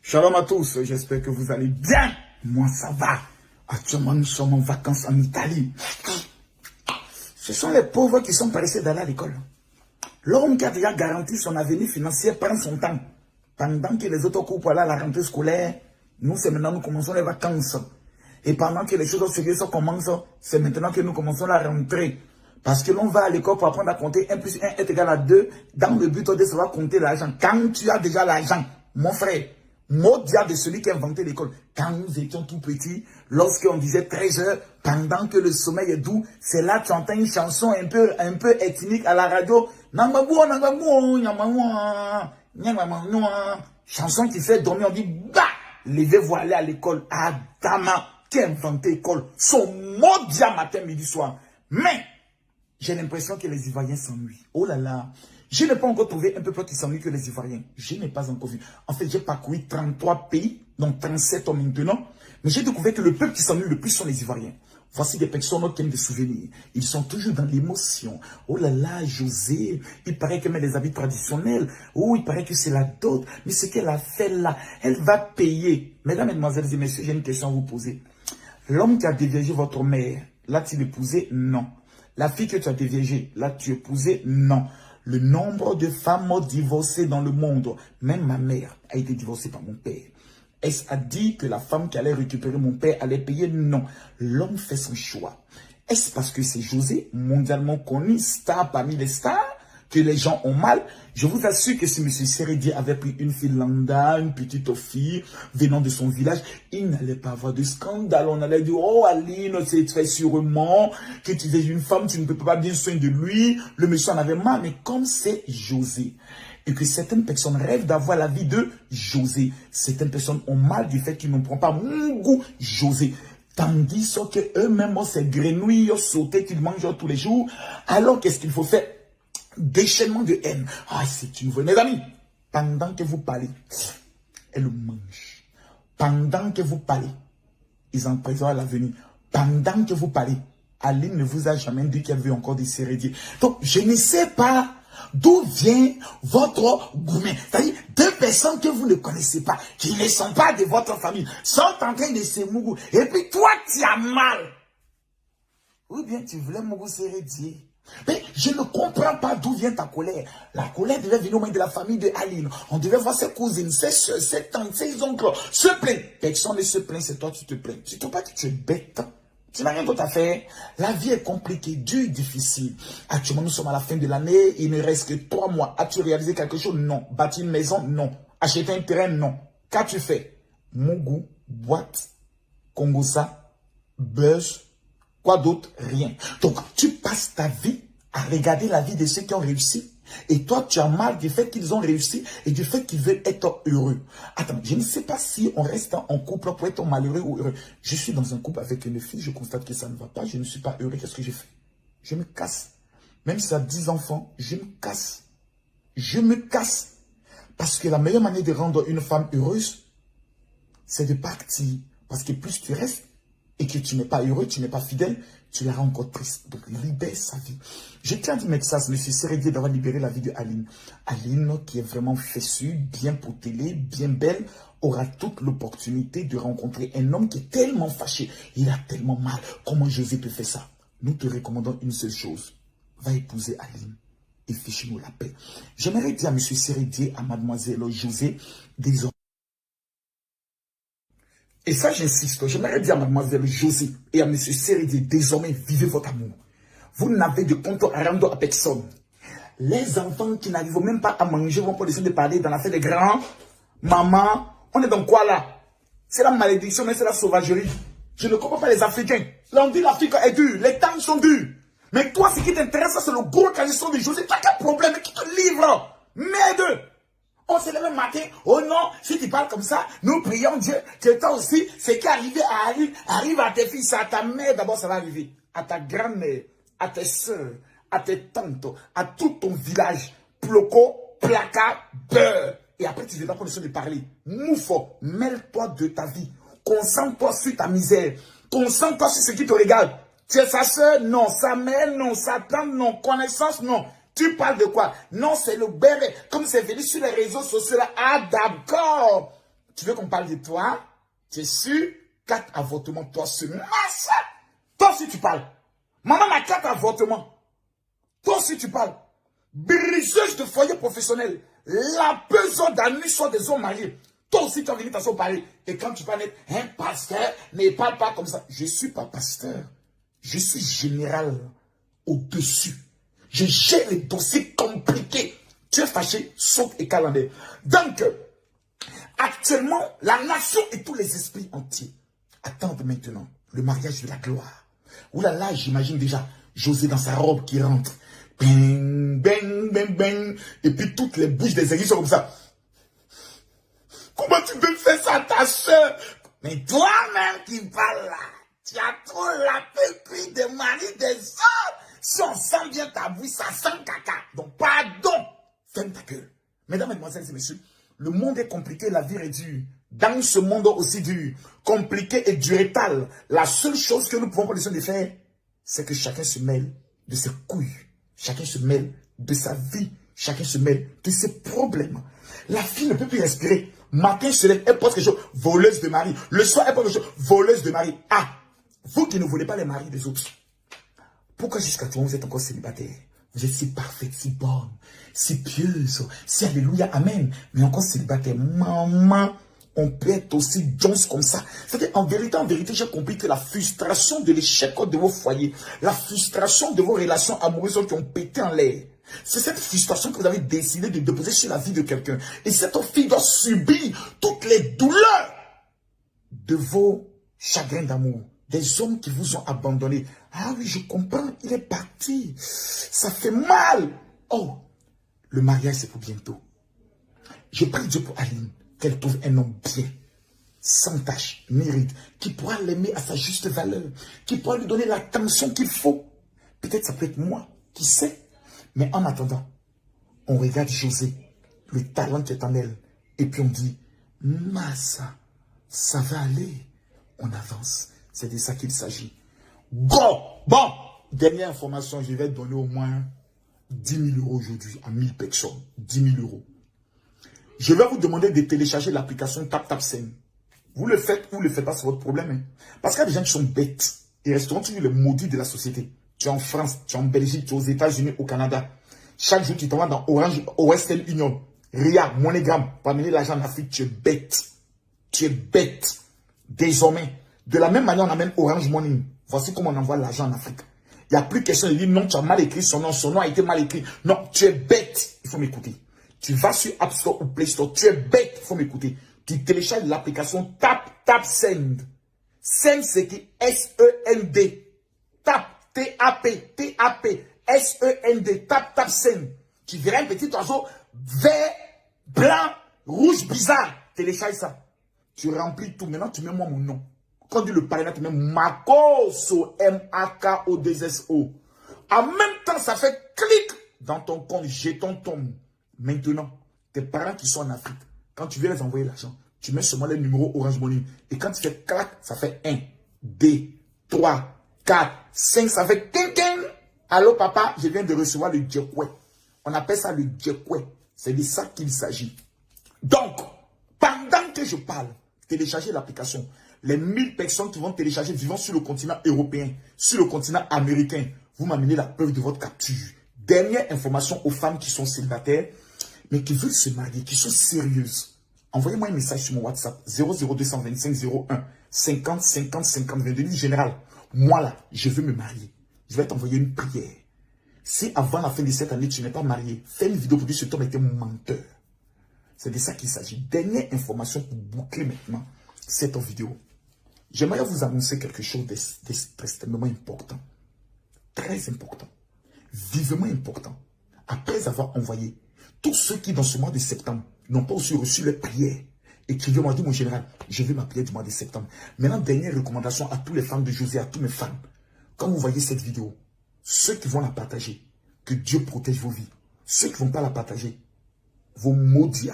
Shalom à tous, j'espère que vous allez bien. Moi, ça va. Actuellement, nous sommes en vacances en Italie. Ce sont les pauvres qui sont pressés d'aller à l'école. L'homme qui a déjà garanti son avenir financier prend son temps. Pendant que les autres courent pour aller à la rentrée scolaire, nous, c'est maintenant nous commençons les vacances. Et pendant que les choses sérieuses commencent, c'est maintenant que nous commençons la rentrée. Parce que l'on va à l'école pour apprendre à compter 1 plus 1 est égal à 2, dans le but de savoir compter l'argent. Quand tu as déjà l'argent, mon frère, mot dia de celui qui a inventé l'école. Quand nous étions tout petits, lorsqu'on disait 13 heures, pendant que le sommeil est doux, c'est là que tu entends une chanson un peu ethnique à la radio. Chanson qui fait dormir, on dit, bah, levez-vous aller à l'école. Adama, qui a inventé l'école. Son mot dia matin, midi, soir. Mais, j'ai l'impression que les Ivoiriens s'ennuient. Oh là là. Je n'ai pas encore trouvé un peuple qui s'ennuie que les Ivoiriens. Je n'ai pas encore vu. En fait, j'ai parcouru 33 pays, donc 37 ans maintenant. Mais j'ai découvert que le peuple qui s'ennuie le plus sont les Ivoiriens. Voici des personnes qui aiment des souvenirs. Ils sont toujours dans l'émotion. Oh là là, José, il paraît qu'elle met les habits traditionnels. Oh, il paraît que c'est la dot. Mais ce qu'elle a fait là, elle va payer. Mesdames, mesdemoiselles et messieurs, j'ai une question à vous poser. L'homme qui a déviégé votre mère, l'a-t-il épousé? Non. La fille que tu as déviégée, l'as-tu épousée? Non. Le nombre de femmes divorcées dans le monde, même ma mère a été divorcée par mon père. Est-ce a dit que la femme qui allait récupérer mon père allait payer? Non. L'homme fait son choix. Est-ce parce que c'est José, mondialement connu, star parmi les stars, que les gens ont mal? Je vous assure que si M. Seredi avait pris une fille lambda, une petite fille venant de son village, il n'allait pas avoir de scandale. On allait dire, oh Aline, c'est très sûrement que tu es une femme, tu ne peux pas bien soin de lui. Le monsieur en avait marre, mais comme c'est José, et que certaines personnes rêvent d'avoir la vie de José, certaines personnes ont mal du fait qu'ils ne prennent pas mon goût José. Tandis qu'eux-mêmes, ces grenouilles sautées qu'ils mangent tous les jours, alors qu'est-ce qu'il faut faire? Déchaînement de haine. Ah, c'est une vraie. Mes amis, pendant que vous parlez, elle mange. Pendant que vous parlez, ils en prévoient l'avenir. Pendant que vous parlez, Aline ne vous a jamais dit qu'elle veut encore des Seredier. Donc, je ne sais pas d'où vient votre gourmet. C'est-à-dire, deux personnes que vous ne connaissez pas, qui ne sont pas de votre famille, sont en train de se mougou. Et puis, toi, tu as mal. Ou bien, tu voulais mougou Seredier. Mais je ne comprends pas d'où vient ta colère. La colère devait venir au moins de la famille de Aline. On devait voir ses cousines, ses soeurs, ses tantes, ses oncles se plaindre. Personne ne se plaint, c'est toi qui te plains. Tu ne trouves pas que tu es bête? Tu n'as rien d'autre à faire. La vie est compliquée, dure, difficile. Actuellement, nous sommes à la fin de l'année. Il ne reste que 3 mois. As-tu réalisé quelque chose? Non. Bâtir une maison? Non. Acheter un terrain? Non. Qu'as-tu fait? Mougou, boîte, Congosa, buzz. Quoi d'autre? Rien. Donc, tu passes ta vie à regarder la vie de ceux qui ont réussi. Et toi, tu as mal du fait qu'ils ont réussi et du fait qu'ils veulent être heureux. Attends, je ne sais pas si on reste en couple pour être malheureux ou heureux. Je suis dans un couple avec une fille, je constate que ça ne va pas, je ne suis pas heureux. Qu'est-ce que je fais? Je me casse. Même si ça a 10 enfants, je me casse. Je me casse. Parce que la meilleure manière de rendre une femme heureuse, c'est de partir. Parce que plus tu restes, et que tu n'es pas heureux, tu n'es pas fidèle, tu la rends encore triste. Donc, libère sa vie. Je tiens à dire, que ça, M. Seredi d'avoir libéré la vie de Aline. Aline, qui est vraiment fessue, bien potelée, bien belle, aura toute l'opportunité de rencontrer un homme qui est tellement fâché. Il a tellement mal. Comment José peut faire ça? Nous te recommandons une seule chose. Va épouser Aline et fiche-nous la paix. J'aimerais dire à M. Seredi, à mademoiselle José, désormais. Et ça, j'insiste, j'aimerais dire à mademoiselle José et à monsieur Seredi, désormais, vivez votre amour. Vous n'avez de compte à rendre à personne. Les enfants qui n'arrivent même pas à manger vont pas laisser de parler dans la fête des grands. Maman, on est dans quoi là? C'est la malédiction, mais c'est la sauvagerie. Je ne comprends pas les Africains. Là, on dit l'Afrique est dure, les temps sont durs. Mais toi, ce qui t'intéresse, c'est le gros calisson de José. Tu as quel problème? Qui te livre? Merde! On se lève le matin, oh non, si tu parles comme ça, nous prions Dieu que toi aussi, ce qui est arrivé à Ali, arrive à tes fils, à ta mère, d'abord ça va arriver, à ta grand-mère, à tes soeurs, à tes tantes, à tout ton village, ploco, placa, beurre. Et après tu n'as pas condition de parler. Moufo, mêle-toi de ta vie, concentre-toi sur ta misère, concentre-toi sur ce qui te regarde. Tu es sa soeur? Non. Sa mère? Non. Sa tante? Non. Connaissance? Non. Tu parles de quoi? Non, c'est le bébé. Comme c'est venu sur les réseaux sociaux là. Ah, d'accord. Tu veux qu'on parle de toi? Tu es sûr? 4 avortements, toi ce masse. Toi aussi tu parles. Maman a 4 avortements. Toi aussi tu parles. Briseuse de foyer professionnel. La pesante d'années soit des hommes mariés. Toi aussi tu as venu t'asseoir parler. Et quand tu parles, un pasteur ne parle pas comme ça. Je ne suis pas pasteur. Je suis général au-dessus. Je gère les dossiers compliqués. Tu es fâché, saute et calendaire. Donc, actuellement, la nation et tous les esprits entiers attendent maintenant le mariage de la gloire. Ouh là là, j'imagine déjà José dans sa robe qui rentre. Bang, bang, bang, bang. Et puis toutes les bouches des églises sont comme ça. Comment tu peux faire ça à ta soeur? Mais toi-même qui parles là, tu as trop la pépite des maris des hommes. Si on sent bien ta bouche, ça sent caca. Donc pardon, ferme ta gueule. Mesdames, mesdemoiselles et messieurs, le monde est compliqué, la vie est dure. Dans ce monde aussi dur, compliqué et durétal, la seule chose que nous pouvons prendre de faire, c'est que chacun se mêle de ses couilles. Chacun se mêle de sa vie. Chacun se mêle de ses problèmes. La fille ne peut plus respirer. Matin se lève, elle pose quelque chose, voleuse de mari. Le soir, elle pose quelque chose, voleuse de mari. Ah, vous qui ne voulez pas les maris des autres, pourquoi jusqu'à toi vous êtes encore célibataire? Vous êtes si parfaite, si bonne, si pieuse, si alléluia, amen. Mais encore célibataire, maman, on peut être aussi Jones comme ça. C'est-à-dire, en vérité, j'ai compris que la frustration de l'échec de vos foyers, la frustration de vos relations amoureuses qui ont pété en l'air, c'est cette frustration que vous avez décidé de déposer sur la vie de quelqu'un. Et cette fille doit subir toutes les douleurs de vos chagrins d'amour. Des hommes qui vous ont abandonné. Ah oui, je comprends, il est parti. Ça fait mal. Oh, le mariage, c'est pour bientôt. Je prie Dieu pour Aline, qu'elle trouve un homme bien, sans tache, mérite, qui pourra l'aimer à sa juste valeur, qui pourra lui donner l'attention qu'il faut. Peut-être ça peut être moi, qui sait. Mais en attendant, on regarde José, le talent qui est en elle, et puis on dit, Massa, ça va aller. On avance. C'est de ça qu'il s'agit. Bon, dernière information, je vais donner au moins 10 000 € aujourd'hui à 1000 personnes. 10 000 €. Je vais vous demander de télécharger l'application TapTapSend. Vous le faites ou vous ne le faites pas, c'est votre problème. Hein. Parce qu'il y a des gens qui sont bêtes. Ils resteront toujours les maudits de la société. Tu es en France, tu es en Belgique, tu es aux États-Unis, au Canada. Chaque jour, tu t'envoies dans Orange, Western Union, RIA, MoneyGram, pour amener l'argent en Afrique. Tu es bête. Tu es bête. Désormais, de la même manière, on amène Orange Money. Voici comment on envoie l'argent en Afrique. Il n'y a plus question de dire non, tu as mal écrit son nom a été mal écrit. Non, tu es bête. Il faut m'écouter. Tu vas sur App Store ou Play Store, tu es bête. Il faut m'écouter. Tu télécharges l'application TapTapSend. Send, c'est qui S-E-N-D. Tap, T-A-P, T-A-P, S-E-N-D, TapTapSend. Tu verras un petit oiseau vert, blanc, rouge, bizarre. Télécharge ça. Tu remplis tout. Maintenant, tu mets moi mon nom. Quand tu le parles, tu mets Makoso, M-A-K-O-2-S-O. En même temps, ça fait clic dans ton compte, jeton tombe. Maintenant, tes parents qui sont en Afrique, quand tu viens les envoyer l'argent, tu mets seulement le numéro Orange Money. Et quand tu fais clac, ça fait 1, 2, 3, 4, 5, ça fait ting. Allô papa, je viens de recevoir le djekwe. On appelle ça le djekwe. C'est de ça qu'il s'agit. Donc, pendant que je parle, téléchargez l'application. Les 1000 personnes qui vont télécharger vivant sur le continent européen, sur le continent américain, vous m'amenez la preuve de votre capture. Dernière information aux femmes qui sont célibataires, mais qui veulent se marier, qui sont sérieuses. Envoyez-moi un message sur mon WhatsApp 00225 01 50 50 50 22. Général, moi là, je veux me marier. Je vais t'envoyer une prière. Si avant la fin de cette année, tu n'es pas marié, fais une vidéo pour dire que cet homme était mon menteur. C'est de ça qu'il s'agit. Dernière information pour boucler maintenant cette vidéo. J'aimerais vous annoncer quelque chose d'extrêmement important. Très important. Vivement important. Après avoir envoyé tous ceux qui, dans ce mois de septembre, n'ont pas aussi reçu les prières, écrivez-moi, dit mon général, je veux ma prière du mois de septembre. Maintenant, dernière recommandation à tous les fans de José, à tous mes fans. Quand vous voyez cette vidéo, ceux qui vont la partager, que Dieu protège vos vies. Ceux qui ne vont pas la partager, vos maudits.